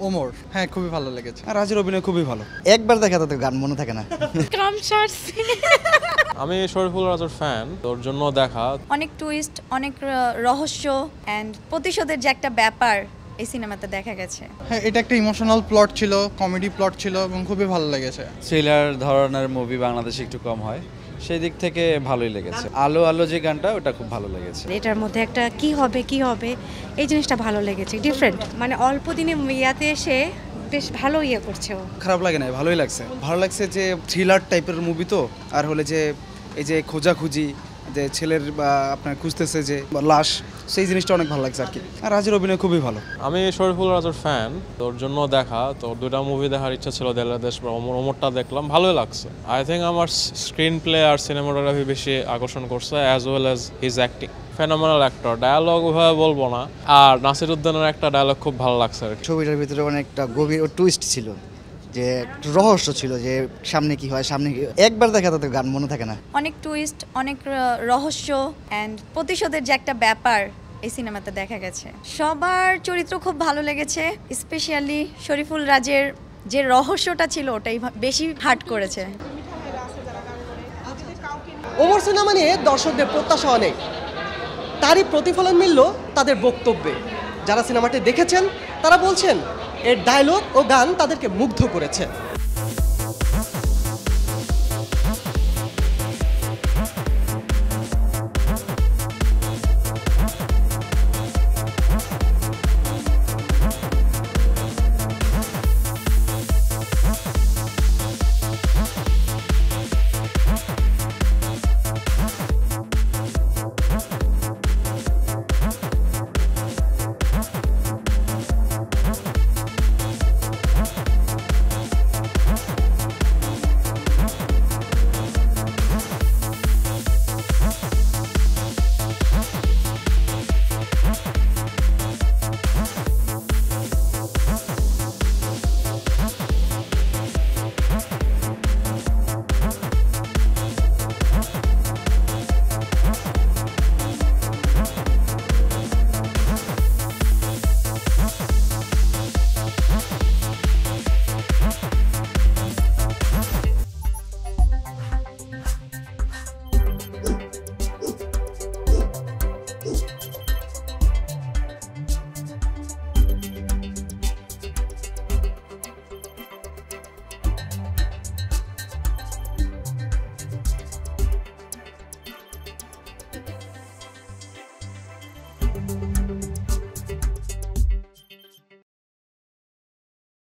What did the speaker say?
ওমর, হ্যাঁ খুবই ভালো লেগেছে। রাজের অভিনয় খুবই ভালো, একবার দেখা তাতে গান মনে থাকে না। আমি শরীফুল রাজের ফ্যান, তোর জন্য দেখা। অনেক টুইস্ট, অনেক রহস্য অ্যান্ড প্রতিশোধের যে একটা ব্যাপার এই সিনেমাতে দেখা গেছে। হ্যাঁ, এটা একটা ইমোশনাল প্লট ছিল, কমেডি প্লট ছিল এবং খুবই ভালো লেগেছে। থ্রিলার ধরনের মুভি বাংলাদেশে একটু কম হয়, সেই দিক থেকে ভালোই লেগেছে। আলো আলো যে গানটা ওটা খুব ভালো লেগেছে। এটার মধ্যে একটা কি হবে এই জিনিসটা ভালো লেগেছে, ডিফারেন্ট, মানে অল্প দিনে ইয়াতে এসে বেশ ভালো ইয়ে করছে ও। খারাপ লাগে না, ভালোই লাগছে। ভালো লাগছে যে থ্রিলার টাইপের মুভি তো, আর হলে যে এই যে খোঁজাখুঁজি, যে ছেলের বা আপনার খুঁজতেছে যে লাশ, সেই জিনিসটা অনেক ভালো লাগছে আর কি। আর রাজের অভিনয় খুবই ভালো। আমি শরীফুল রাজের ফ্যান, তোর জন্য দেখা। তোর দুটা মুভি দেখার ইচ্ছা ছিল, দেশ বা ওমরটা দেখলাম, ভালোই লাগছে। আই থিঙ্ক আমার স্ক্রিন প্লে আর সিনেমাটোগ্রাফি বেশি আকর্ষণ করছে, as well as his acting. Phenomenal actor, dialogue ওভাবে বলবো না। আর নাসির উদ্দিনের একটা ডায়ালগ খুব ভালো লাগছে আর কি। ছবিটার ভিতরে অনেকটা গভীর টুইস্ট ছিল, যে রহস্য ছিল যে সামনে কি হয়, সামনে কি, একবার দেখা তাতে গান মনে থাকে না। অনেক টুইস্ট, অনেক রহস্য অ্যান্ড প্রতিশোধের যে একটা ব্যাপার এই সিনেমাতে দেখা গেছে। সবার চরিত্র খুব ভালো লেগেছে, স্পেশালি শরীফুল রাজের যে রহস্যটা ছিল ওটাই বেশি হার্ট করেছে। ওমর সিনেমা নিয়ে দর্শকদের প্রত্যাশা অনেক, তারই প্রতিফলন মিলল তাদের বক্তব্যে। যারা সিনেমাটি দেখেছেন তারা বলছেন এর ডায়লগ ও গান তাদেরকে মুগ্ধ করেছে।